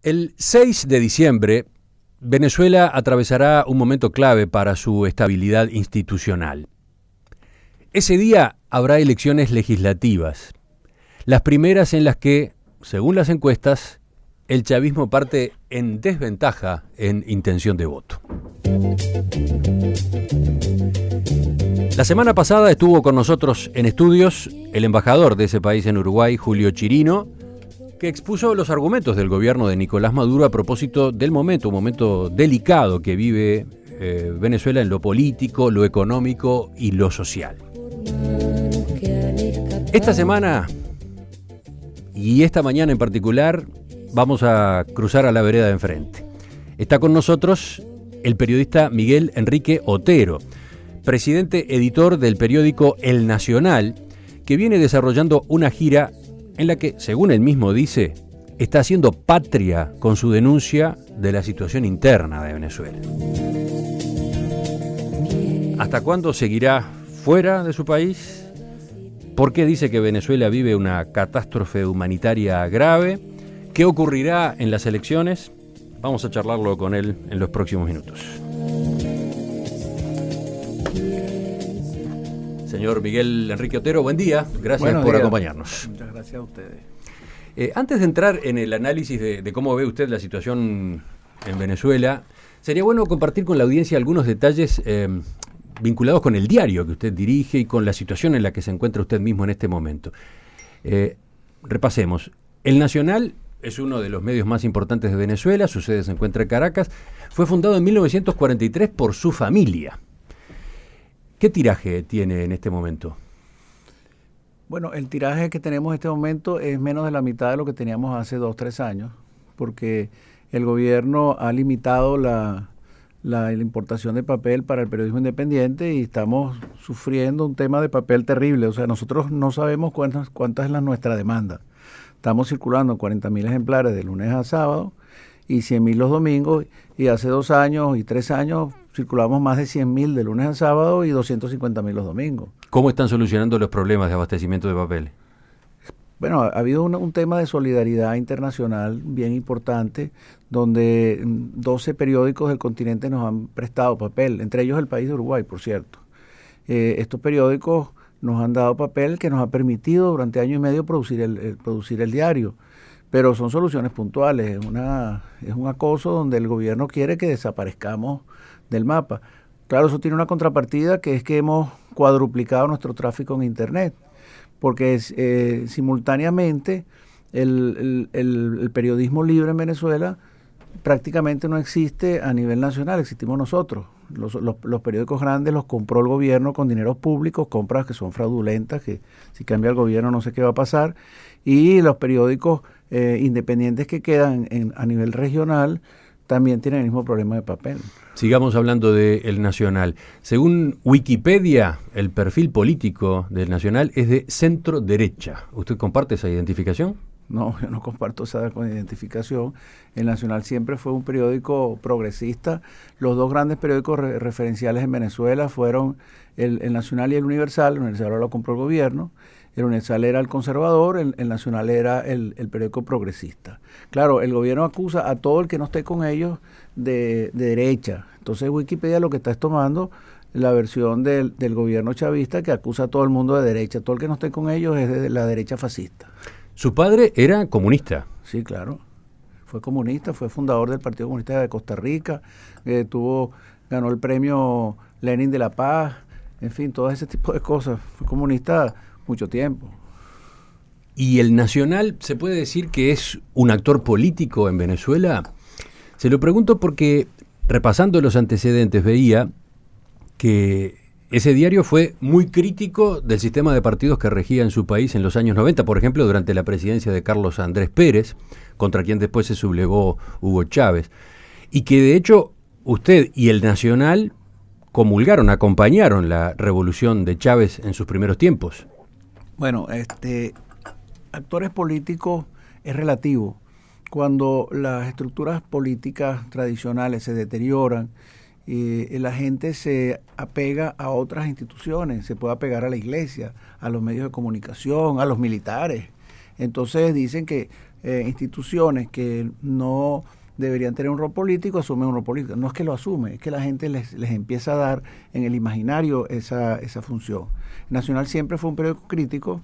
El 6 de diciembre, Venezuela atravesará un momento clave para su estabilidad institucional. Ese día habrá elecciones legislativas, las primeras en las que, según las encuestas, el chavismo parte en desventaja en intención de voto. La semana pasada estuvo con nosotros en estudios el embajador de ese país en Uruguay, Julio Chirino, que expuso los argumentos del gobierno de Nicolás Maduro a propósito del momento, un momento delicado que vive Venezuela en lo político, lo económico y lo social. Esta semana y esta mañana en particular vamos a cruzar a la vereda de enfrente. Está con nosotros el periodista Miguel Enrique Otero, presidente editor del periódico El Nacional, que viene desarrollando una gira en la que, según él mismo dice, está haciendo patria con su denuncia de la situación interna de Venezuela. ¿Hasta cuándo seguirá fuera de su país? ¿Por qué dice que Venezuela vive una catástrofe humanitaria grave? ¿Qué ocurrirá en las elecciones? Vamos a charlarlo con él en los próximos minutos. Señor Miguel Enrique Otero, buen día. Gracias por acompañarnos. Muchas gracias a ustedes. Antes de entrar en el análisis de cómo ve usted la situación en Venezuela, sería bueno compartir con la audiencia algunos detalles vinculados con el diario que usted dirige y con la situación en la que se encuentra usted mismo en este momento. Repasemos. El Nacional es uno de los medios más importantes de Venezuela, su sede se encuentra en Caracas, fue fundado en 1943 por su familia. ¿Qué tiraje tiene en este momento? Bueno, el tiraje que tenemos en este momento es menos de la mitad de lo que teníamos hace 2 o 3 años, porque el gobierno ha limitado la importación de papel para el periodismo independiente y estamos sufriendo un tema de papel terrible. O sea, nosotros no sabemos cuánta es nuestra demanda. Estamos circulando 40.000 ejemplares de lunes a sábado y 100.000 los domingos, y hace 2 años y 3 años circulamos más de 100.000 de lunes a sábado y 250.000 los domingos. ¿Cómo están solucionando los problemas de abastecimiento de papel? Bueno, ha habido un tema de solidaridad internacional bien importante, donde 12 periódicos del continente nos han prestado papel, entre ellos el país de Uruguay, por cierto. Estos periódicos nos han dado papel que nos ha permitido durante año y medio producir el diario, pero son soluciones puntuales, es un acoso donde el gobierno quiere que desaparezcamos del mapa. Claro, eso tiene una contrapartida, que es que hemos cuadruplicado nuestro tráfico en Internet, porque simultáneamente el periodismo libre en Venezuela prácticamente no existe a nivel nacional, existimos nosotros. Los periódicos grandes los compró el gobierno con dineros públicos, compras que son fraudulentas, que si cambia el gobierno no sé qué va a pasar, y los periódicos independientes que quedan a nivel regional también tienen el mismo problema de papel. Sigamos hablando de El Nacional. Según Wikipedia, el perfil político del Nacional es de centro derecha. ¿Usted comparte esa identificación? No, yo no comparto esa identificación. El Nacional siempre fue un periódico progresista. Los 2 grandes periódicos referenciales en Venezuela fueron el Nacional y el Universal. El Universal ahora lo compró el gobierno. El Universal era el conservador, el Nacional era el periódico progresista. Claro, el gobierno acusa a todo el que no esté con ellos de derecha. Entonces Wikipedia lo que está es tomando la versión del gobierno chavista, que acusa a todo el mundo de derecha. Todo el que no esté con ellos es de la derecha fascista. ¿Su padre era comunista? Sí, claro. Fue comunista, fue fundador del Partido Comunista de Costa Rica, ganó el premio Lenin de la Paz, en fin, todo ese tipo de cosas. Fue comunista mucho tiempo. ¿Y el Nacional se puede decir que es un actor político en Venezuela? Se lo pregunto porque, repasando los antecedentes, veía que ese diario fue muy crítico del sistema de partidos que regía en su país en los años 90, por ejemplo, durante la presidencia de Carlos Andrés Pérez, contra quien después se sublevó Hugo Chávez, y que de hecho usted y el Nacional acompañaron la revolución de Chávez en sus primeros tiempos. Bueno, actores políticos es relativo. Cuando las estructuras políticas tradicionales se deterioran, la gente se apega a otras instituciones, se puede apegar a la iglesia, a los medios de comunicación, a los militares. Entonces dicen que instituciones que no deberían tener un rol político, asumen un rol político. No es que lo asume, es que la gente les empieza a dar en el imaginario esa función. Nacional siempre fue un periódico crítico.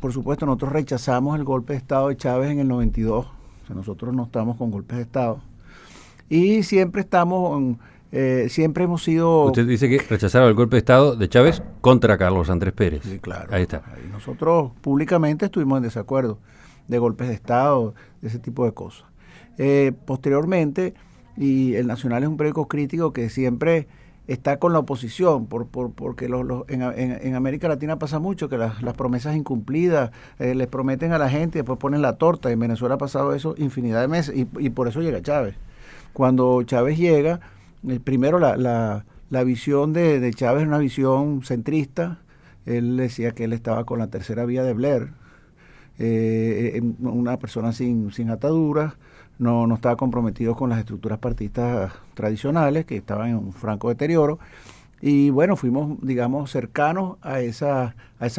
Por supuesto, nosotros rechazamos el golpe de Estado de Chávez en el 92. O sea, nosotros no estamos con golpes de Estado. Y siempre siempre hemos sido... Usted dice que rechazaron el golpe de Estado de Chávez contra Carlos Andrés Pérez. Sí, claro. Ahí está. Y nosotros públicamente estuvimos en desacuerdo de golpes de Estado, de ese tipo de cosas. Posteriormente, y el Nacional es un periódico crítico que siempre está con la oposición, porque en América Latina pasa mucho que las promesas incumplidas les prometen a la gente y después ponen la torta. En Venezuela ha pasado eso infinidad de meses y por eso llega Chávez. Cuando Chávez llega, primero la visión de Chávez es una visión centrista. Él decía que él estaba con la tercera vía de Blair, una persona sin ataduras. No estaba comprometido con las estructuras partidistas tradicionales que estaban en un franco deterioro. Y bueno, fuimos, digamos, cercanos a esa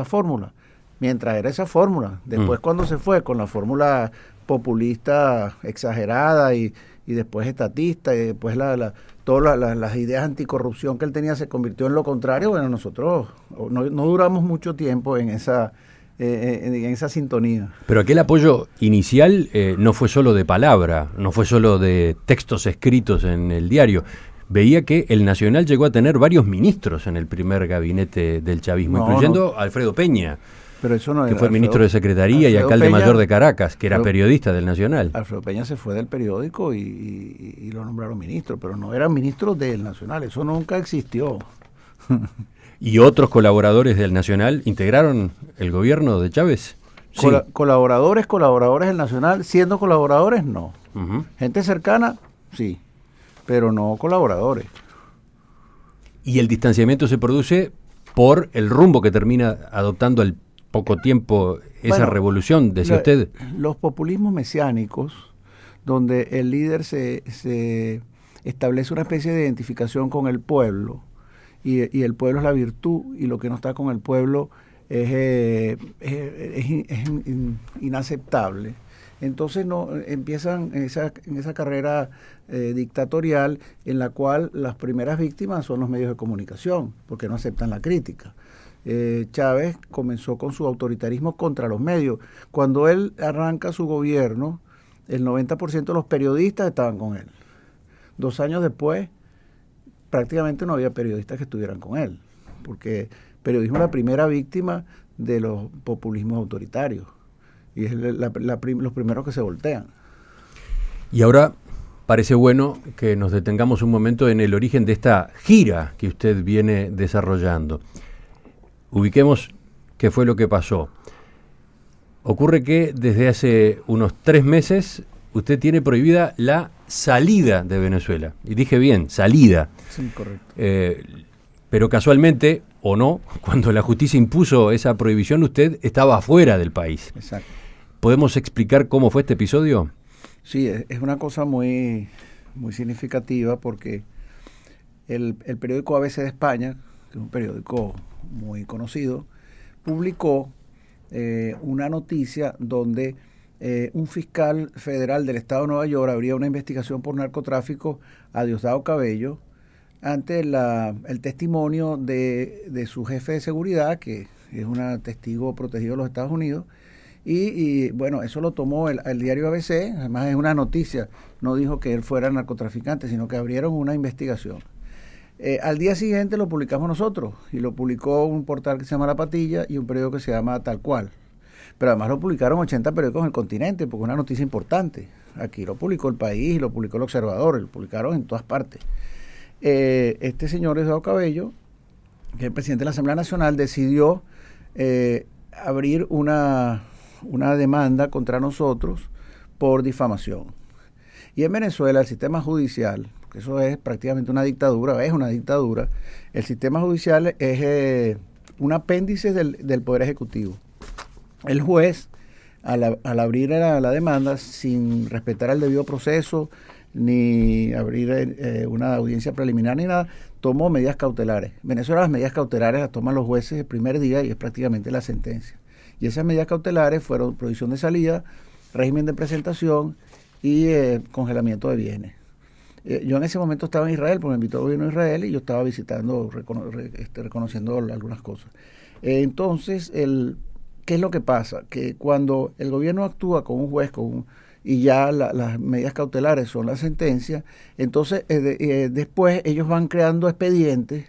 fórmula. Mientras era esa fórmula. Después cuando se fue con la fórmula populista exagerada y después estatista y después todas las ideas anticorrupción que él tenía se convirtió en lo contrario, bueno, nosotros no duramos mucho tiempo en esa sintonía. Pero aquel apoyo inicial no fue solo de palabra, no fue solo de textos escritos en el diario. Veía que el Nacional llegó a tener varios ministros en el primer gabinete del chavismo, incluyendo a Alfredo Peña, pero eso no que fue ministro de Secretaría y alcalde mayor de Caracas, que era periodista del Nacional. Alfredo Peña se fue del periódico y lo nombraron ministro, pero no era ministro del Nacional, eso nunca existió. ¿Y otros colaboradores del Nacional integraron el gobierno de Chávez? Sí. Colaboradores del Nacional, siendo colaboradores, no. Gente cercana, sí, pero no colaboradores. ¿Y el distanciamiento se produce por el rumbo que termina adoptando al poco tiempo esa revolución, decía usted? Los populismos mesiánicos, donde el líder se establece una especie de identificación con el pueblo, y el pueblo es la virtud, y lo que no está con el pueblo es inaceptable. Entonces empiezan en esa carrera dictatorial en la cual las primeras víctimas son los medios de comunicación, porque no aceptan la crítica. Chávez comenzó con su autoritarismo contra los medios. Cuando él arranca su gobierno, el 90% de los periodistas estaban con él. 2 años después, prácticamente no había periodistas que estuvieran con él, porque el periodismo es la primera víctima de los populismos autoritarios y es los primeros que se voltean. Y ahora parece bueno que nos detengamos un momento en el origen de esta gira que usted viene desarrollando. Ubiquemos qué fue lo que pasó. Ocurre que desde hace unos 3 meses usted tiene prohibida la salida de Venezuela. Y dije bien, salida. Sí, correcto. Pero casualmente, o no, cuando la justicia impuso esa prohibición, usted estaba afuera del país. Exacto. ¿Podemos explicar cómo fue este episodio? Sí, es una cosa muy, muy significativa porque el periódico ABC de España, que es un periódico muy conocido, publicó una noticia donde un fiscal federal del estado de Nueva York abría una investigación por narcotráfico a Diosdado Cabello ante el testimonio de su jefe de seguridad, que es un testigo protegido de los Estados Unidos, y bueno, eso lo tomó el diario ABC, además es una noticia, no dijo que él fuera narcotraficante, sino que abrieron una investigación. Al día siguiente lo publicamos nosotros, y lo publicó un portal que se llama La Patilla y un periódico que se llama Tal Cual. Pero además lo publicaron 80 periódicos en el continente, porque es una noticia importante. Aquí lo publicó El País, lo publicó El Observador, lo publicaron en todas partes. Este señor Diosdado Cabello, que es el presidente de la Asamblea Nacional, decidió abrir una demanda contra nosotros por difamación. Y en Venezuela el sistema judicial, porque eso es prácticamente una dictadura, el sistema judicial es un apéndice del Poder Ejecutivo. El juez, al abrir la demanda, sin respetar el debido proceso, ni abrir una audiencia preliminar ni nada, tomó medidas cautelares. En Venezuela las medidas cautelares las toman los jueces el primer día y es prácticamente la sentencia. Y esas medidas cautelares fueron prohibición de salida, régimen de presentación y congelamiento de bienes. Yo en ese momento estaba en Israel, porque me invitó el gobierno de Israel y yo estaba visitando, reconociendo algunas cosas. Entonces, ¿qué es lo que pasa? Que cuando el gobierno actúa con un juez y ya las medidas cautelares son la sentencia, entonces después ellos van creando expedientes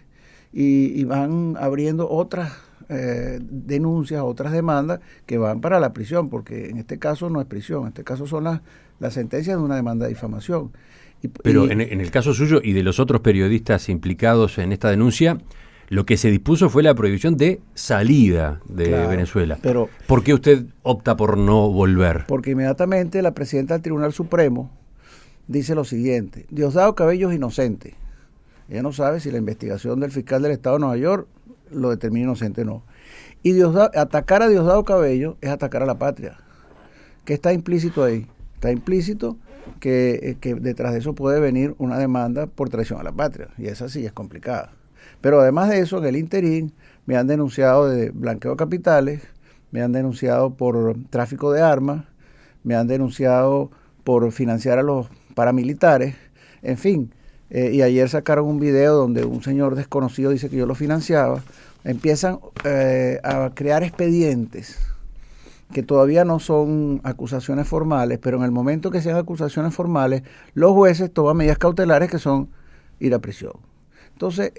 y van abriendo otras denuncias, otras demandas que van para la prisión, porque en este caso no es prisión, en este caso son las sentencias de una demanda de difamación. Pero en el caso suyo y de los otros periodistas implicados en esta denuncia, lo que se dispuso fue la prohibición de salida de Venezuela. Pero, ¿por qué usted opta por no volver? Porque inmediatamente la presidenta del Tribunal Supremo dice lo siguiente: Diosdado Cabello es inocente. Ella no sabe si la investigación del fiscal del Estado de Nueva York lo determina inocente o no. Y atacar a Diosdado Cabello es atacar a la patria. ¿Qué está implícito ahí? Está implícito que detrás de eso puede venir una demanda por traición a la patria, y esa sí es complicada. Pero además de eso, en el interín me han denunciado de blanqueo de capitales, me han denunciado por tráfico de armas, me han denunciado por financiar a los paramilitares, en fin. Y ayer sacaron un video donde un señor desconocido dice que yo lo financiaba. Empiezan a crear expedientes que todavía no son acusaciones formales, pero en el momento que sean acusaciones formales, los jueces toman medidas cautelares que son ir a prisión. Entonces,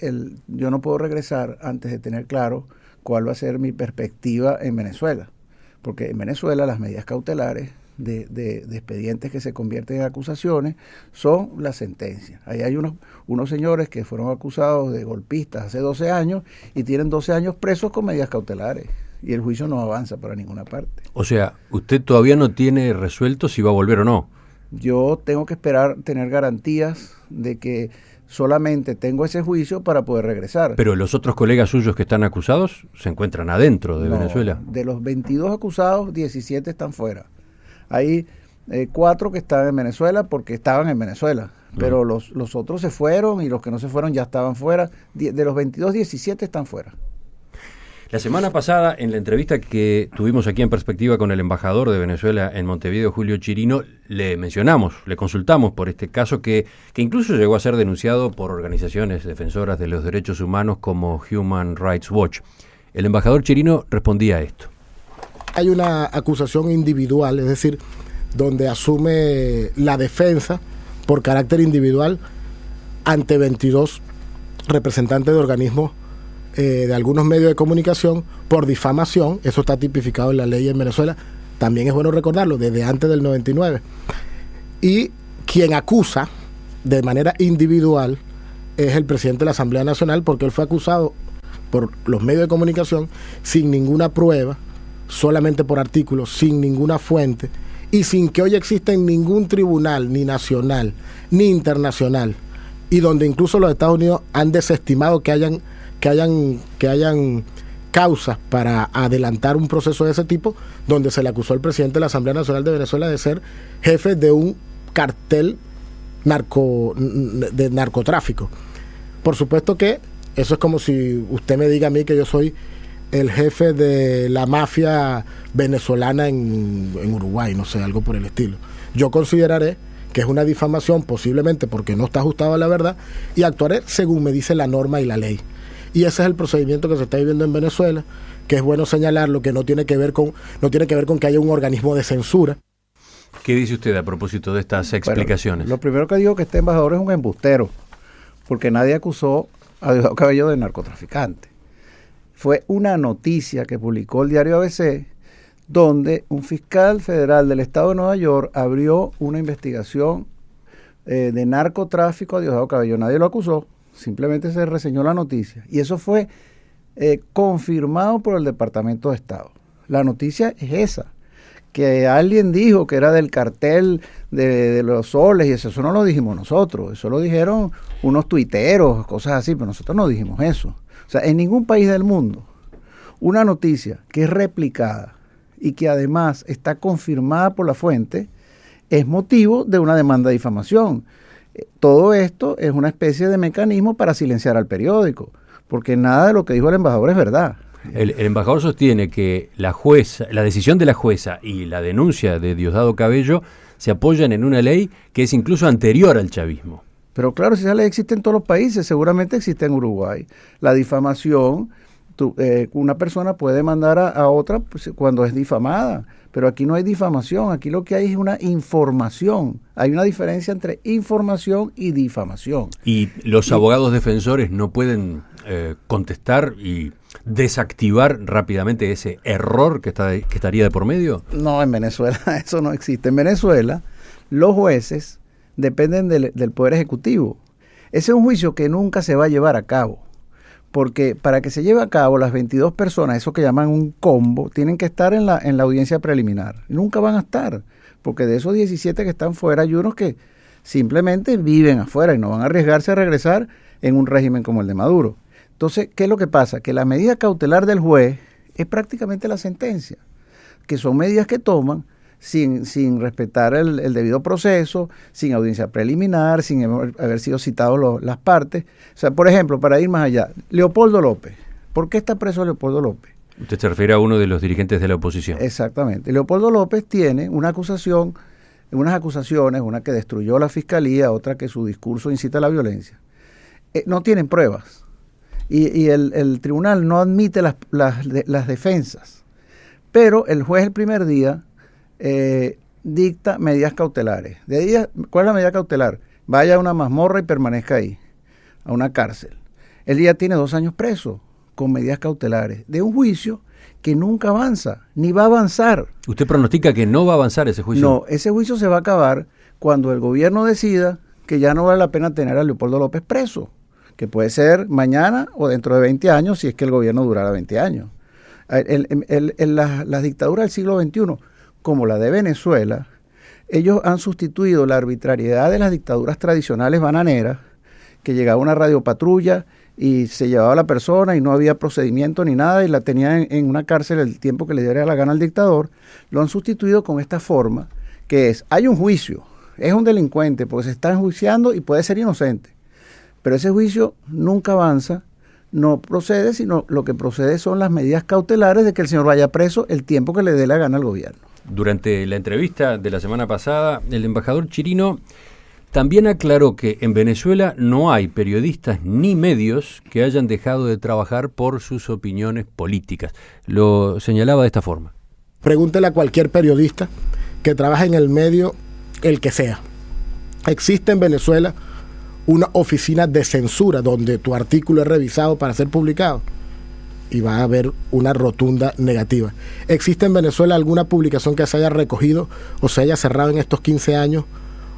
yo no puedo regresar antes de tener claro cuál va a ser mi perspectiva en Venezuela, porque en Venezuela las medidas cautelares de expedientes que se convierten en acusaciones son la sentencia. Ahí hay unos señores que fueron acusados de golpistas hace 12 años y tienen 12 años presos con medidas cautelares. Y el juicio no avanza para ninguna parte. O sea, usted todavía no tiene resuelto si va a volver o no. Yo tengo que esperar tener garantías de que solamente tengo ese juicio para poder regresar. Pero los otros colegas suyos que están acusados se encuentran adentro de Venezuela. De los 22 acusados, 17 están fuera. Hay 4 que están en Venezuela porque estaban en Venezuela. Pero los otros se fueron y los que no se fueron ya estaban fuera. De los 22, 17 están fuera. La semana pasada, en la entrevista que tuvimos aquí en Perspectiva con el embajador de Venezuela en Montevideo, Julio Chirino, le consultamos por este caso que incluso llegó a ser denunciado por organizaciones defensoras de los derechos humanos como Human Rights Watch. El embajador Chirino respondía a esto. Hay una acusación individual, es decir, donde asume la defensa por carácter individual ante 22 representantes de organismos de algunos medios de comunicación por difamación. Eso está tipificado en la ley en Venezuela. También es bueno recordarlo, desde antes del 99. Y quien acusa de manera individual es el presidente de la Asamblea Nacional, porque él fue acusado por los medios de comunicación sin ninguna prueba, solamente por artículos, sin ninguna fuente y sin que hoy exista en ningún tribunal, ni nacional, ni internacional, y donde incluso los Estados Unidos han desestimado que hayan causas para adelantar un proceso de ese tipo, donde se le acusó al presidente de la Asamblea Nacional de Venezuela de ser jefe de un cartel de narcotráfico. Por supuesto que eso es como si usted me diga a mí que yo soy el jefe de la mafia venezolana en Uruguay, no sé, algo por el estilo. Yo consideraré que es una difamación, posiblemente porque no está ajustado a la verdad, y actuaré según me dice la norma y la ley. Y ese es el procedimiento que se está viviendo en Venezuela, que es bueno señalarlo, que no tiene que ver con que haya un organismo de censura. ¿Qué dice usted a propósito de estas explicaciones? Bueno, lo primero que digo que este embajador es un embustero, porque nadie acusó a Diosdado Cabello de narcotraficante. Fue una noticia que publicó el diario ABC, donde un fiscal federal del estado de Nueva York abrió una investigación de narcotráfico a Diosdado Cabello. Nadie lo acusó. Simplemente se reseñó la noticia y eso fue confirmado por el Departamento de Estado. La noticia es esa, que alguien dijo que era del cartel de los soles y eso no lo dijimos nosotros, eso lo dijeron unos tuiteros, cosas así, pero nosotros no dijimos eso. O sea, en ningún país del mundo una noticia que es replicada y que además está confirmada por la fuente es motivo de una demanda de difamación. Todo esto es una especie de mecanismo para silenciar al periódico, porque nada de lo que dijo el embajador es verdad. El embajador sostiene que la decisión de la jueza y la denuncia de Diosdado Cabello se apoyan en una ley que es incluso anterior al chavismo. Pero claro, si esa ley existe en todos los países, seguramente existe en Uruguay. La difamación, una persona puede mandar a otra pues, cuando es difamada, pero aquí no hay difamación, aquí lo que hay es una información. Hay una diferencia entre información y difamación. ¿Y los abogados defensores no pueden contestar y desactivar rápidamente ese error que estaría de por medio? No, en Venezuela eso no existe. En Venezuela los jueces dependen del Poder Ejecutivo. Ese es un juicio que nunca se va a llevar a cabo, porque para que se lleve a cabo las 22 personas, eso que llaman un combo, tienen que estar en la audiencia preliminar. Nunca van a estar, porque de esos 17 que están fuera hay unos que simplemente viven afuera y no van a arriesgarse a regresar en un régimen como el de Maduro. Entonces, ¿qué es lo que pasa? Que la medida cautelar del juez es prácticamente la sentencia, que son medidas que toman sin respetar el debido proceso, sin audiencia preliminar, sin haber sido citados las partes. O sea, por ejemplo, para ir más allá, Leopoldo López. ¿Por qué está preso Leopoldo López? Usted se refiere a uno de los dirigentes de la oposición. Exactamente. Leopoldo López tiene unas acusaciones, una que destruyó la fiscalía, otra que su discurso incita a la violencia. No tienen pruebas. Y el tribunal no admite las defensas. Pero el juez el primer día dicta medidas cautelares. ¿Cuál es la medida cautelar? Vaya a una mazmorra y permanezca ahí, a una cárcel. Él ya tiene 2 años preso con medidas cautelares de un juicio que nunca avanza, ni va a avanzar. ¿Usted pronostica que no va a avanzar ese juicio? No, ese juicio se va a acabar cuando el gobierno decida que ya no vale la pena tener a Leopoldo López preso, que puede ser mañana o dentro de 20 años si es que el gobierno durara 20 años. Las dictaduras del siglo XXI, como la de Venezuela, ellos han sustituido la arbitrariedad de las dictaduras tradicionales bananeras, que llegaba una radiopatrulla y se llevaba a la persona y no había procedimiento ni nada y la tenían en una cárcel el tiempo que le diera la gana al dictador. Lo han sustituido con esta forma, que hay un juicio, es un delincuente porque se está enjuiciando y puede ser inocente, pero ese juicio nunca avanza, no procede, sino lo que procede son las medidas cautelares de que el señor vaya preso el tiempo que le dé la gana al gobierno. Durante la entrevista de la semana pasada, el embajador Chirino también aclaró que en Venezuela no hay periodistas ni medios que hayan dejado de trabajar por sus opiniones políticas. Lo señalaba de esta forma. Pregúntele a cualquier periodista que trabaje en el medio, el que sea. ¿Existe en Venezuela una oficina de censura donde tu artículo es revisado para ser publicado? Y va a haber una rotunda negativa. ¿Existe en Venezuela alguna publicación que se haya recogido o se haya cerrado en estos 15 años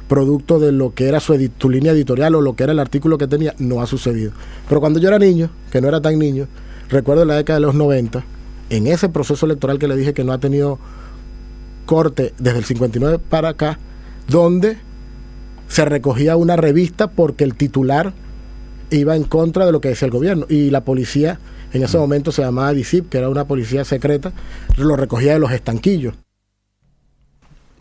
producto de lo que era tu línea editorial o lo que era el artículo que tenía? No ha sucedido. Pero cuando yo era niño, que no era tan niño, recuerdo la década de los 90, en ese proceso electoral que le dije que no ha tenido corte desde el 59 para acá, donde se recogía una revista porque el titular iba en contra de lo que decía el gobierno, y la policía en ese momento se llamaba DICIP, que era una policía secreta, lo recogía de los estanquillos.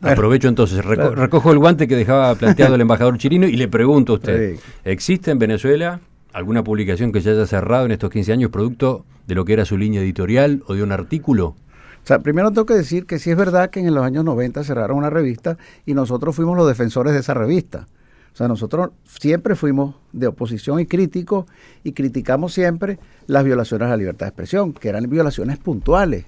Aprovecho entonces, recojo el guante que dejaba planteado el embajador Chirino y le pregunto a usted, ¿existe en Venezuela alguna publicación que se haya cerrado en estos 15 años producto de lo que era su línea editorial o de un artículo? O sea, primero tengo que decir que sí es verdad que en los años 90 cerraron una revista y nosotros fuimos los defensores de esa revista. O sea, nosotros siempre fuimos de oposición y críticos y criticamos siempre las violaciones a la libertad de expresión, que eran violaciones puntuales.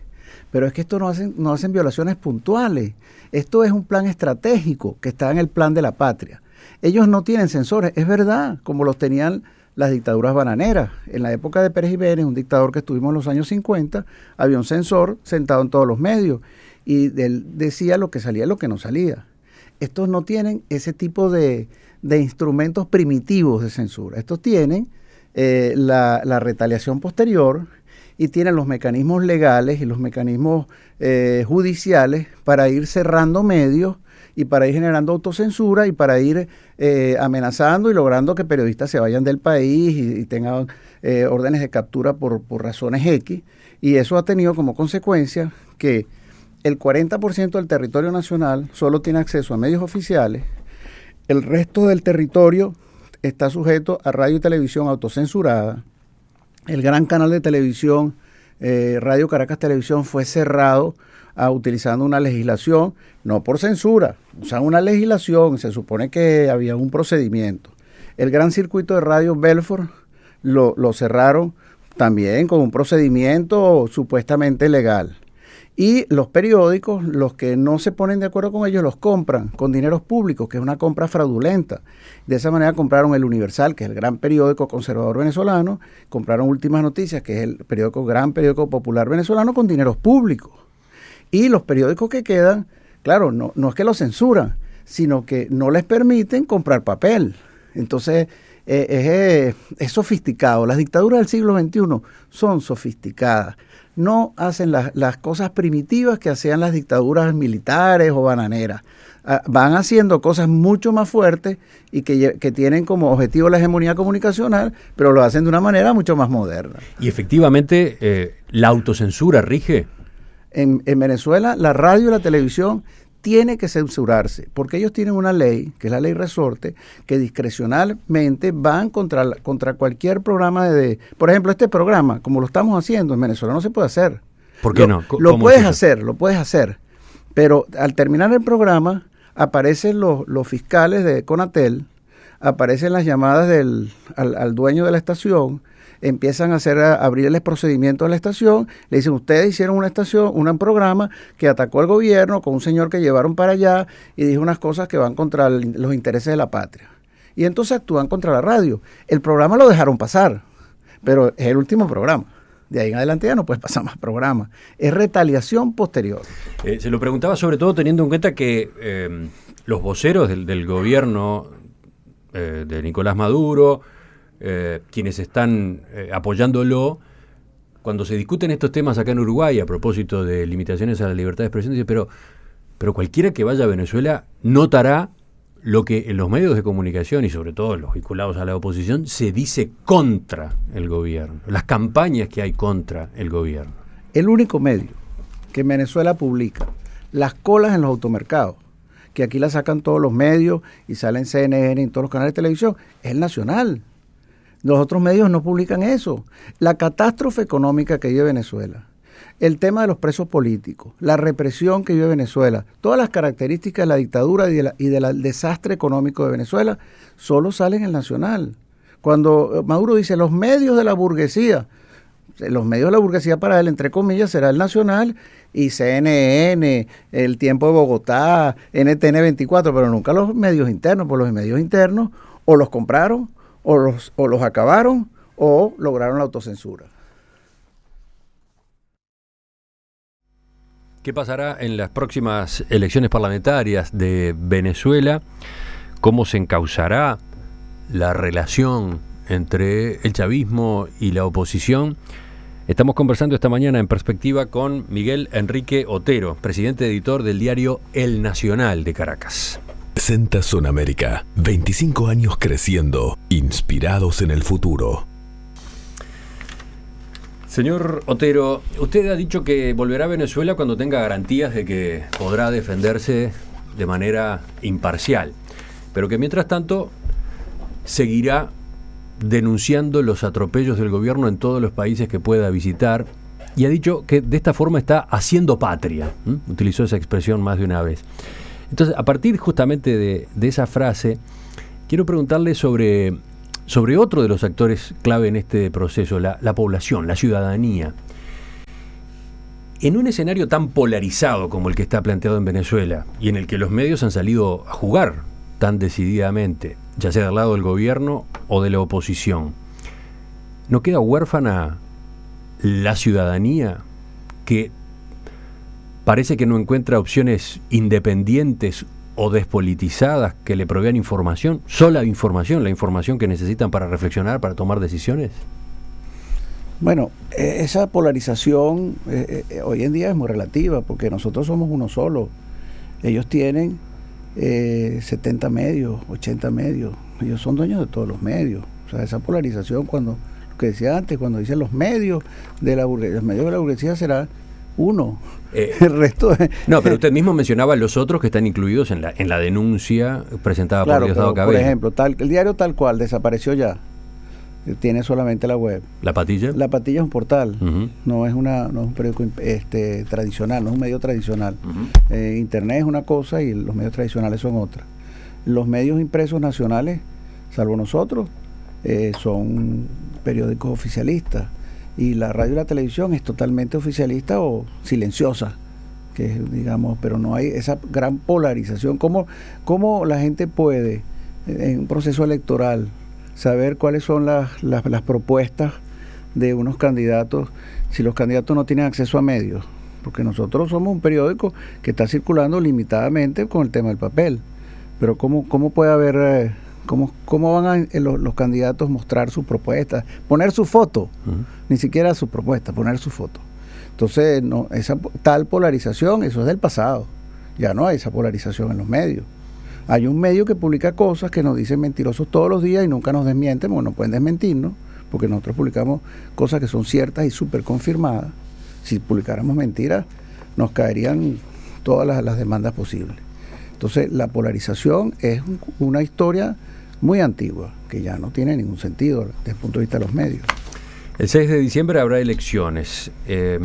Pero es que esto no hacen violaciones puntuales. Esto es un plan estratégico que está en el plan de la patria. Ellos no tienen censores, es verdad, como los tenían las dictaduras bananeras. En la época de Pérez Jiménez, un dictador que estuvimos en los años 50, había un censor sentado en todos los medios y él decía lo que salía y lo que no salía. Estos no tienen ese tipo de instrumentos primitivos de censura. Estos tienen la retaliación posterior y tienen los mecanismos legales y los mecanismos judiciales para ir cerrando medios y para ir generando autocensura y para ir amenazando y logrando que periodistas se vayan del país y tengan órdenes de captura por razones X. Y eso ha tenido como consecuencia que el 40% del territorio nacional solo tiene acceso a medios oficiales, el resto del territorio está sujeto a radio y televisión autocensurada, el gran canal de televisión Radio Caracas Televisión fue cerrado utilizando una legislación, no por censura, usan una legislación, se supone que había un procedimiento. El gran circuito de Radio Belfort lo cerraron también con un procedimiento supuestamente legal. Y los periódicos, los que no se ponen de acuerdo con ellos, los compran con dineros públicos, que es una compra fraudulenta. De esa manera compraron El Universal, que es el gran periódico conservador venezolano, compraron Últimas Noticias, que es el gran periódico popular venezolano, con dineros públicos. Y los periódicos que quedan, claro, no es que los censuran, sino que no les permiten comprar papel. Entonces, es sofisticado. Las dictaduras del siglo XXI son sofisticadas. No hacen las cosas primitivas que hacían las dictaduras militares o bananeras. Van haciendo cosas mucho más fuertes y que tienen como objetivo la hegemonía comunicacional, pero lo hacen de una manera mucho más moderna. Y efectivamente, ¿la autocensura rige? En Venezuela, la radio y la televisión tiene que censurarse, porque ellos tienen una ley, que es la ley Resorte, que discrecionalmente van contra cualquier programa por ejemplo, este programa, como lo estamos haciendo en Venezuela, no se puede hacer. ¿Por qué no? Lo puedes hacer, pero al terminar el programa, aparecen los fiscales de Conatel, aparecen las llamadas al dueño de la estación, empiezan a abrirles procedimientos a la estación, le dicen, ustedes hicieron un programa que atacó al gobierno con un señor que llevaron para allá y dijo unas cosas que van contra los intereses de la patria. Y entonces actúan contra la radio. El programa lo dejaron pasar, pero es el último programa. De ahí en adelante ya no puedes pasar más programas. Es retaliación posterior. Se lo preguntaba sobre todo teniendo en cuenta que los voceros del gobierno de Nicolás Maduro, quienes están apoyándolo, cuando se discuten estos temas acá en Uruguay a propósito de limitaciones a la libertad de expresión, dicen, pero cualquiera que vaya a Venezuela notará lo que en los medios de comunicación y sobre todo los vinculados a la oposición se dice contra el gobierno, las campañas que hay contra el gobierno. El único medio que en Venezuela publica las colas en los automercados, que aquí la sacan todos los medios y salen CNN en todos los canales de televisión, es el Nacional. Los otros medios no publican eso. La catástrofe económica que vive Venezuela, el tema de los presos políticos, la represión que vive Venezuela, todas las características de la dictadura y del desastre económico de Venezuela, solo salen en el Nacional. Cuando Maduro dice los medios de la burguesía para él, entre comillas, será el Nacional y CNN, El Tiempo de Bogotá, NTN 24, pero nunca los medios internos, porque los medios internos o los compraron, o los acabaron, o lograron la autocensura. ¿Qué pasará en las próximas elecciones parlamentarias de Venezuela? ¿Cómo se encauzará la relación entre el chavismo y la oposición? Estamos conversando esta mañana en Perspectiva con Miguel Enrique Otero, presidente editor del diario El Nacional de Caracas. Presenta Sonamérica, 25 años creciendo, inspirados en el futuro. Señor Otero, usted ha dicho que volverá a Venezuela cuando tenga garantías de que podrá defenderse de manera imparcial, pero que mientras tanto seguirá denunciando los atropellos del gobierno en todos los países que pueda visitar, y ha dicho que de esta forma está haciendo patria. Utilizó esa expresión más de una vez. Entonces, a partir justamente de esa frase, quiero preguntarle sobre otro de los actores clave en este proceso, la población, la ciudadanía. En un escenario tan polarizado como el que está planteado en Venezuela, y en el que los medios han salido a jugar tan decididamente, ya sea del lado del gobierno o de la oposición, ¿no queda huérfana la ciudadanía que parece que no encuentra opciones independientes o despolitizadas que le provean información, sola información, la información que necesitan para reflexionar, para tomar decisiones? Bueno, esa polarización hoy en día es muy relativa, porque nosotros somos uno solo. Ellos tienen 70 medios, 80 medios. Ellos son dueños de todos los medios. O sea, esa polarización, lo que decía antes, cuando dicen los medios de la burguesía será uno. El resto No, pero usted mismo mencionaba los otros que están incluidos en la denuncia presentada por Diosdado Cabello. Por ejemplo, el diario Tal Cual desapareció ya. tiene solamente la web. ¿La Patilla? La Patilla es un portal, Uh-huh. no es un periódico tradicional, no es un medio tradicional. Uh-huh. Internet es una cosa y los medios tradicionales son otra. Los medios impresos nacionales, salvo nosotros, son periódicos oficialistas, y la radio y la televisión es totalmente oficialista o silenciosa, que digamos, pero no hay esa gran polarización. ¿Cómo la gente puede, en un proceso electoral, saber cuáles son las propuestas de unos candidatos si los candidatos no tienen acceso a medios? Porque nosotros somos un periódico que está circulando limitadamente con el tema del papel, pero ¿cómo puede haber, cómo van los candidatos mostrar sus propuestas, poner su foto? Uh-huh. Ni siquiera su propuesta, poner su foto. Entonces, no, esa tal polarización, eso es del pasado. Ya no hay esa polarización en los medios. Hay un medio que publica cosas que nos dicen mentirosos todos los días y nunca nos desmienten, porque no pueden desmentirnos, porque nosotros publicamos cosas que son ciertas y súper confirmadas. Si publicáramos mentiras, nos caerían todas las demandas posibles. Entonces, la polarización es una historia muy antigua, que ya no tiene ningún sentido desde el punto de vista de los medios. El 6 de diciembre habrá elecciones,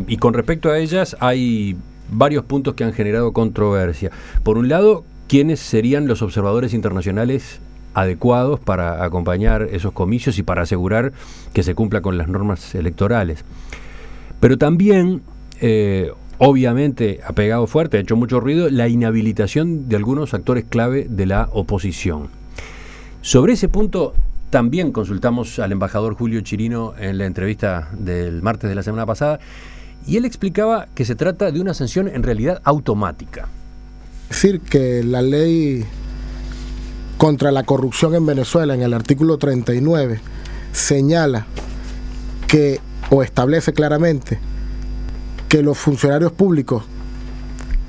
y con respecto a ellas hay varios puntos que han generado controversia. Por un lado, ¿quiénes serían los observadores internacionales adecuados para acompañar esos comicios y para asegurar que se cumpla con las normas electorales? Pero también, obviamente, ha pegado fuerte, ha hecho mucho ruido, la inhabilitación de algunos actores clave de la oposición. Sobre ese punto también consultamos al embajador Julio Chirino en la entrevista del martes de la semana pasada, y él explicaba que se trata de una sanción en realidad automática. Es decir, que la ley contra la corrupción en Venezuela, en el artículo 39, señala que, o establece claramente, que los funcionarios públicos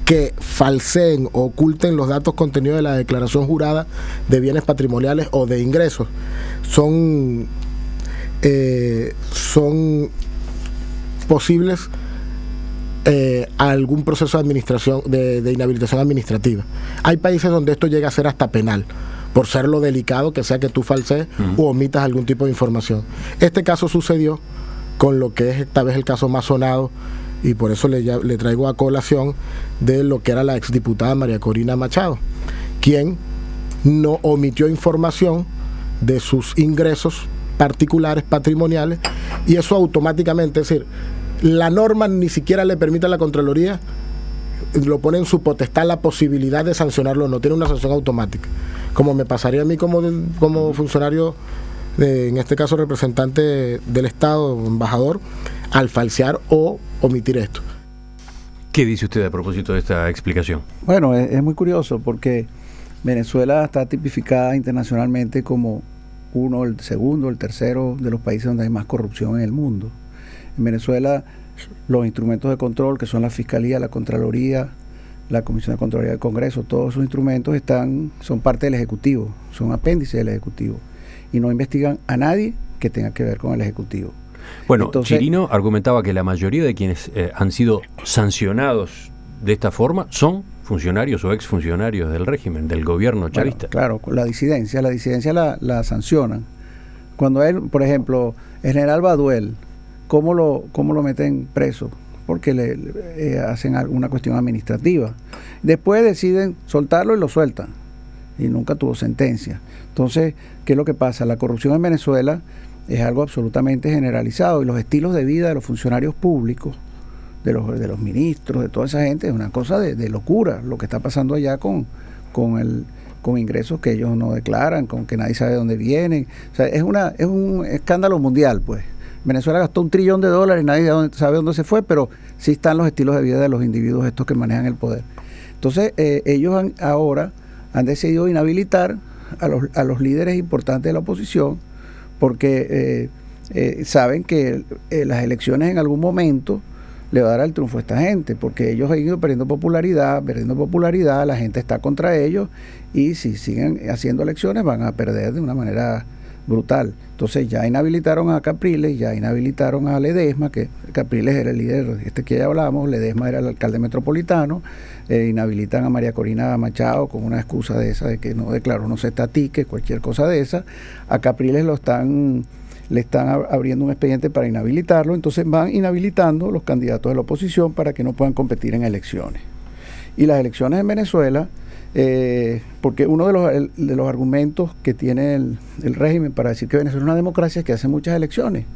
que falseen o oculten los datos contenidos de la declaración jurada de bienes patrimoniales o de ingresos son posibles a algún proceso de administración de inhabilitación administrativa. Hay países donde esto llega a ser hasta penal, por ser lo delicado que sea que tú falsees u omitas algún tipo de información. Este caso sucedió con lo que es esta vez el caso más sonado, y por eso le traigo a colación de lo que era la exdiputada María Corina Machado, quien no omitió información de sus ingresos particulares, patrimoniales, y eso automáticamente, es decir, la norma ni siquiera le permite a la Contraloría, lo pone en su potestad la posibilidad de sancionarlo, no tiene una sanción automática, como me pasaría a mí como funcionario, en este caso representante del Estado, embajador, al falsear o omitir esto. ¿Qué dice usted a propósito de esta explicación? Bueno, es muy curioso porque Venezuela está tipificada internacionalmente como el segundo, el tercero de los países donde hay más corrupción en el mundo. En Venezuela, los instrumentos de control, que son la Fiscalía, la Contraloría, la Comisión de Contraloría del Congreso, todos esos instrumentos son parte del Ejecutivo, son apéndices del Ejecutivo, y no investigan a nadie que tenga que ver con el Ejecutivo. Bueno, entonces, Chirino argumentaba que la mayoría de quienes han sido sancionados de esta forma son funcionarios o exfuncionarios del régimen, del gobierno chavista. Bueno, claro, la disidencia la sancionan. Cuando él, por ejemplo, el general Baduel, ¿cómo lo meten preso? Porque le hacen alguna cuestión administrativa. Después deciden soltarlo y lo sueltan. Y nunca tuvo sentencia. Entonces, ¿qué es lo que pasa? La corrupción en Venezuela es algo absolutamente generalizado, y los estilos de vida de los funcionarios públicos, de los ministros, de toda esa gente, es una cosa de locura lo que está pasando allá con ingresos que ellos no declaran, con que nadie sabe de dónde vienen. O sea, es un escándalo mundial, pues. Venezuela gastó $1 trillón, nadie sabe dónde se fue, pero sí están los estilos de vida de los individuos estos que manejan el poder. Entonces, ellos ahora han decidido inhabilitar a los líderes importantes de la oposición, porque saben que las elecciones en algún momento le va a dar el triunfo a esta gente, porque ellos han ido perdiendo popularidad, la gente está contra ellos, y si siguen haciendo elecciones van a perder de una manera brutal. Entonces ya inhabilitaron a Capriles, ya inhabilitaron a Ledesma, que Capriles era el líder que ya hablábamos, Ledesma era el alcalde metropolitano, inhabilitan a María Corina Machado con una excusa de esa, de que no declaró no se estatique, cualquier cosa de esa. A Capriles lo están le están abriendo un expediente para inhabilitarlo, entonces van inhabilitando los candidatos de la oposición para que no puedan competir en elecciones. Y las elecciones en Venezuela, porque uno de los argumentos que tiene el régimen para decir que Venezuela es una democracia es que hace muchas elecciones.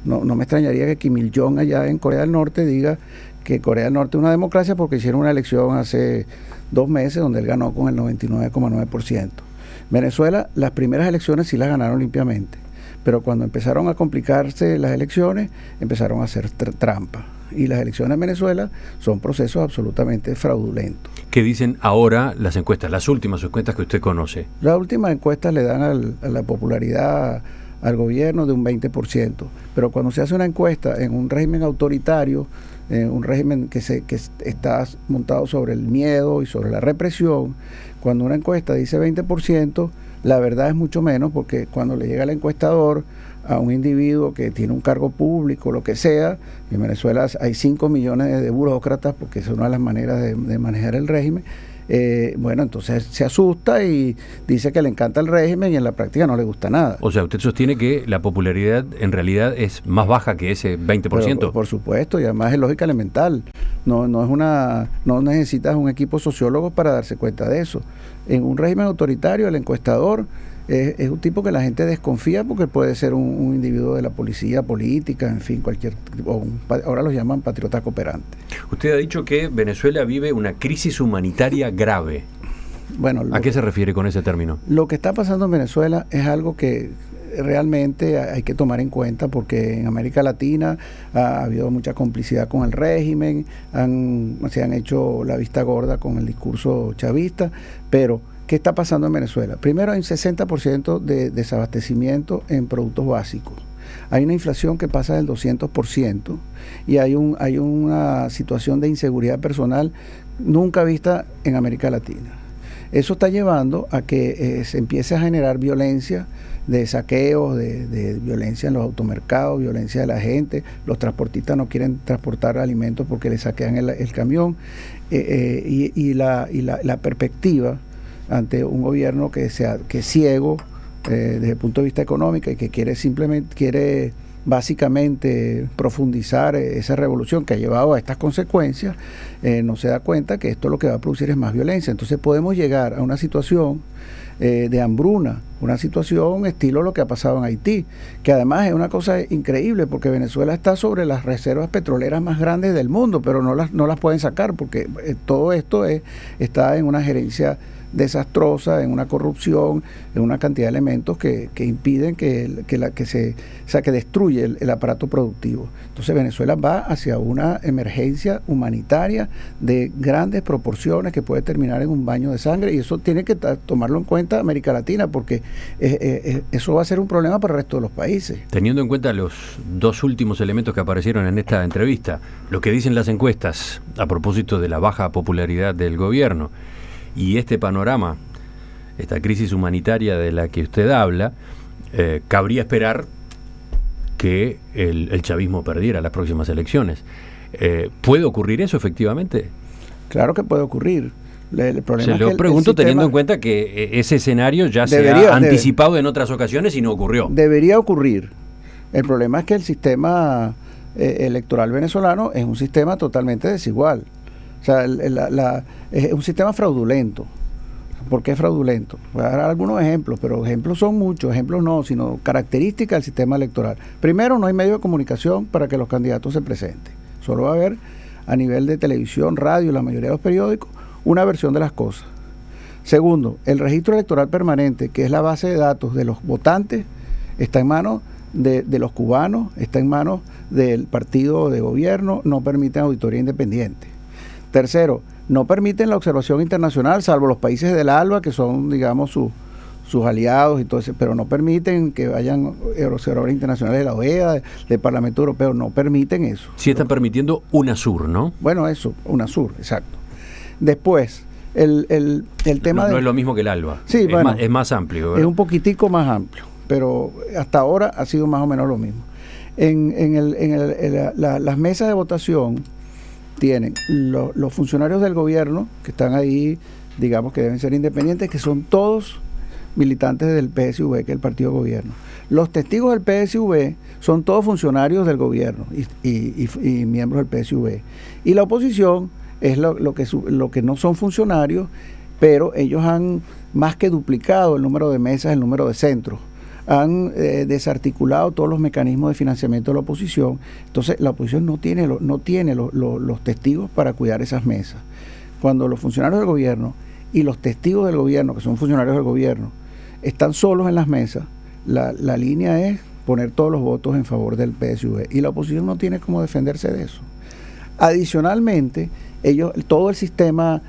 No me extrañaría que Kim Il-jong allá en Corea del Norte diga que Corea del Norte es una democracia porque hicieron una elección hace 2 meses donde él ganó con el 99,9%. Venezuela, las primeras elecciones sí las ganaron limpiamente, pero cuando empezaron a complicarse las elecciones, empezaron a hacer trampa. Y las elecciones en Venezuela son procesos absolutamente fraudulentos. ¿Qué dicen ahora las encuestas, las últimas encuestas que usted conoce? Las últimas encuestas le dan a la popularidad al gobierno de un 20%, pero cuando se hace una encuesta en un régimen autoritario, en un régimen que está montado sobre el miedo y sobre la represión, cuando una encuesta dice 20%, la verdad es mucho menos, porque cuando le llega al encuestador a un individuo que tiene un cargo público, lo que sea, en Venezuela hay 5 millones de burócratas, porque es una de las maneras de manejar el régimen, bueno, entonces se asusta y dice que le encanta el régimen y en la práctica no le gusta nada. O sea, usted sostiene que la popularidad en realidad es más baja que ese 20%. Pero, por supuesto, y además es lógica elemental. No necesitas un equipo de sociólogos para darse cuenta de eso. En un régimen autoritario, el encuestador es un tipo que la gente desconfía porque puede ser un individuo de la policía política, en fin, ahora los llaman patriotas cooperantes. Usted ha dicho que Venezuela vive una crisis humanitaria grave. Bueno, ¿a qué se refiere con ese término? Lo que está pasando en Venezuela es algo que realmente hay que tomar en cuenta, porque en América Latina ha habido mucha complicidad con el régimen, se han hecho la vista gorda con el discurso chavista, pero ¿qué está pasando en Venezuela? Primero, hay un 60% de desabastecimiento en productos básicos. Hay una inflación que pasa del 200% y hay una situación de inseguridad personal nunca vista en América Latina. Eso está llevando a que se empiece a generar violencia de saqueos, de violencia en los automercados, violencia de la gente. Los transportistas no quieren transportar alimentos porque le saquean el camión. Y la perspectiva ante un gobierno que es ciego desde el punto de vista económico y que quiere básicamente profundizar esa revolución que ha llevado a estas consecuencias, no se da cuenta que esto lo que va a producir es más violencia. Entonces podemos llegar a una situación de hambruna, una situación estilo lo que ha pasado en Haití, que además es una cosa increíble porque Venezuela está sobre las reservas petroleras más grandes del mundo, pero no las pueden sacar porque todo esto está en una gerencia desastrosa, en una corrupción, en una cantidad de elementos que impiden que destruye el aparato productivo. Entonces Venezuela va hacia una emergencia humanitaria de grandes proporciones que puede terminar en un baño de sangre, y eso tiene que tomarlo en cuenta América Latina, porque eso va a ser un problema para el resto de los países. Teniendo en cuenta los 2 últimos elementos que aparecieron en esta entrevista, lo que dicen las encuestas a propósito de la baja popularidad del gobierno, y este panorama, esta crisis humanitaria de la que usted habla, cabría esperar que el chavismo perdiera las próximas elecciones. ¿Puede ocurrir eso efectivamente? Claro que puede ocurrir. El problema se lo pregunto teniendo en cuenta que ese escenario ya se ha anticipado en otras ocasiones y no ocurrió. Debería ocurrir. El problema es que el sistema electoral venezolano es un sistema totalmente desigual. O sea, es un sistema fraudulento. ¿Por qué fraudulento? Voy a dar algunos ejemplos, pero ejemplos son muchos, ejemplos no, sino características del sistema electoral. Primero, no hay medio de comunicación para que los candidatos se presenten. Solo va a haber, a nivel de televisión, radio, la mayoría de los periódicos, una versión de las cosas. Segundo, el registro electoral permanente, que es la base de datos de los votantes, está en manos de los cubanos, está en manos del partido de gobierno, no permiten auditoría independiente. Tercero, no permiten la observación internacional, salvo los países del ALBA, que son, digamos, sus aliados y todo eso, pero no permiten que vayan observadores internacionales de la OEA, del Parlamento Europeo, no permiten eso. Sí están permitiendo UNASUR, ¿no? Bueno, eso, UNASUR, exacto. Después, el tema no es lo mismo que el ALBA, sí, es más amplio, ¿verdad? Es un poquitico más amplio, pero hasta ahora ha sido más o menos lo mismo. Las mesas de votación tienen los funcionarios del gobierno que están ahí, digamos que deben ser independientes, que son todos militantes del PSV, que es el partido de gobierno. Los testigos del PSV son todos funcionarios del gobierno y miembros del PSV. Y la oposición es lo que no son funcionarios, pero ellos han más que duplicado el número de mesas, el número de centros. Han desarticulado todos los mecanismos de financiamiento de la oposición. Entonces la oposición no tiene los testigos para cuidar esas mesas. Cuando los funcionarios del gobierno y los testigos del gobierno, que son funcionarios del gobierno, están solos en las mesas, la línea es poner todos los votos en favor del PSV, y la oposición no tiene cómo defenderse de eso. Adicionalmente, todo el sistema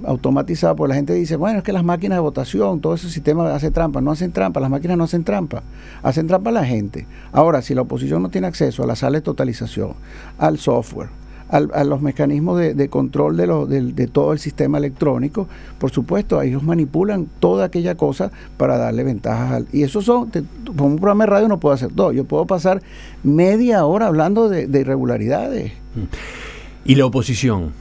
automatizado, porque la gente dice, bueno, es que las máquinas de votación, todo ese sistema hace trampa. No hacen trampa, las máquinas no hacen trampa, hacen trampa la gente. Ahora, si la oposición no tiene acceso a la sala de totalización, al software, a los mecanismos de control de todo el sistema electrónico, por supuesto, ellos manipulan toda aquella cosa para darle ventajas. Y eso como un programa de radio no puedo hacer todo. Yo puedo pasar media hora hablando de irregularidades. ¿Y la oposición?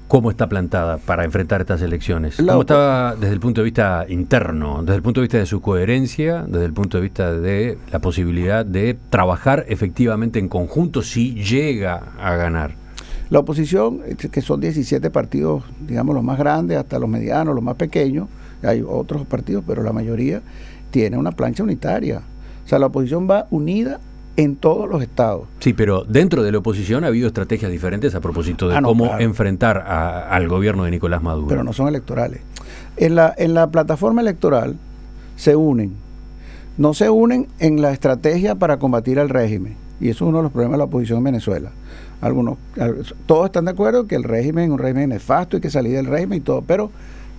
¿Cómo está plantada para enfrentar estas elecciones? ¿Cómo está desde el punto de vista interno, desde el punto de vista de su coherencia, desde el punto de vista de la posibilidad de trabajar efectivamente en conjunto si llega a ganar? La oposición, que son 17 partidos, digamos, los más grandes, hasta los medianos, los más pequeños, hay otros partidos, pero la mayoría tiene una plancha unitaria. O sea, la oposición va unida en todos los estados. Sí, pero dentro de la oposición ha habido estrategias diferentes a propósito de cómo enfrentar al gobierno de Nicolás Maduro. Pero no son electorales. En la plataforma electoral se unen. No se unen en la estrategia para combatir al régimen. Y eso es uno de los problemas de la oposición en Venezuela. Todos están de acuerdo que el régimen es un régimen nefasto y que salir del régimen y todo, pero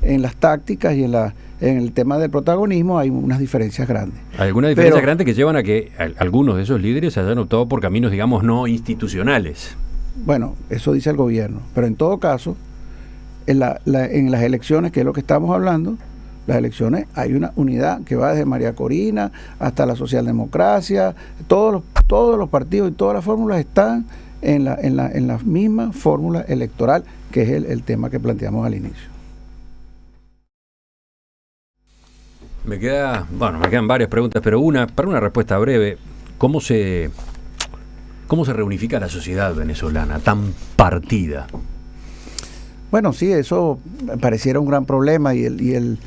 en las tácticas y en el tema del protagonismo hay unas diferencias grandes. Algunas diferencias grandes que llevan a que algunos de esos líderes hayan optado por caminos, digamos, no institucionales. Bueno, eso dice el gobierno, pero en todo caso, en las elecciones, que es lo que estamos hablando, las elecciones hay una unidad que va desde María Corina hasta la socialdemocracia, todos los partidos y todas las fórmulas están en la misma fórmula electoral, que es el tema que planteamos al inicio. Me quedan varias preguntas, pero para una respuesta breve, ¿cómo se reunifica la sociedad venezolana tan partida? Bueno, sí, eso pareciera un gran problema y el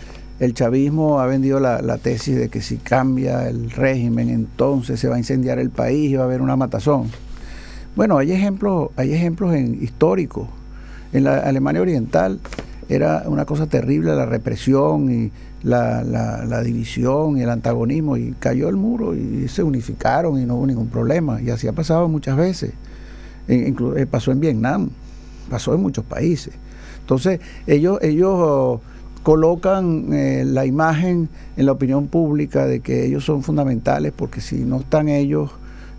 chavismo ha vendido la tesis de que si cambia el régimen, entonces se va a incendiar el país y va a haber una matazón. Bueno, hay ejemplos históricos. En la Alemania Oriental era una cosa terrible la represión y la división y el antagonismo, y cayó el muro y se unificaron y no hubo ningún problema, y así ha pasado muchas veces. Pasó en Vietnam, pasó en muchos países. Entonces ellos colocan la imagen en la opinión pública de que ellos son fundamentales, porque si no están ellos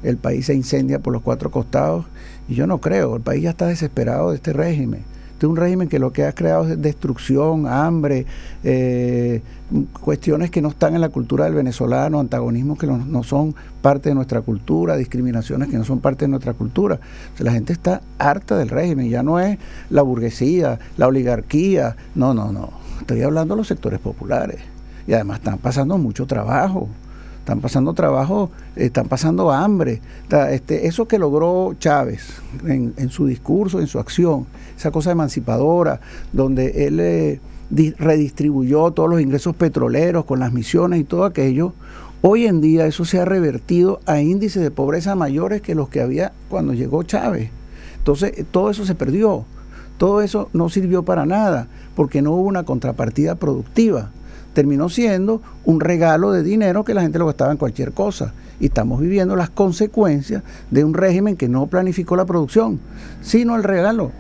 el país se incendia por los cuatro costados, y yo no creo. El país ya está desesperado de este régimen. Este es un régimen que lo que ha creado es destrucción, hambre, cuestiones que no están en la cultura del venezolano, antagonismos que no son parte de nuestra cultura, discriminaciones que no son parte de nuestra cultura. O sea, la gente está harta del régimen, ya no es la burguesía, la oligarquía, no. Estoy hablando de los sectores populares, y además están pasando mucho trabajo. Están pasando hambre. Eso que logró Chávez en su discurso, en su acción, esa cosa emancipadora, donde él redistribuyó todos los ingresos petroleros con las misiones y todo aquello, hoy en día eso se ha revertido a índices de pobreza mayores que los que había cuando llegó Chávez. Entonces, todo eso se perdió. Todo eso no sirvió para nada, porque no hubo una contrapartida productiva. Terminó siendo un regalo de dinero que la gente lo gastaba en cualquier cosa. Y estamos viviendo las consecuencias de un régimen que no planificó la producción, sino el regalo.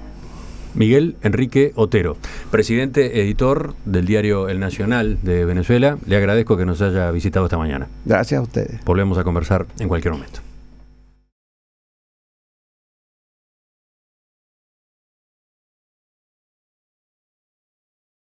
Miguel Enrique Otero, presidente editor del diario El Nacional de Venezuela, le agradezco que nos haya visitado esta mañana. Gracias a ustedes. Volvemos a conversar en cualquier momento.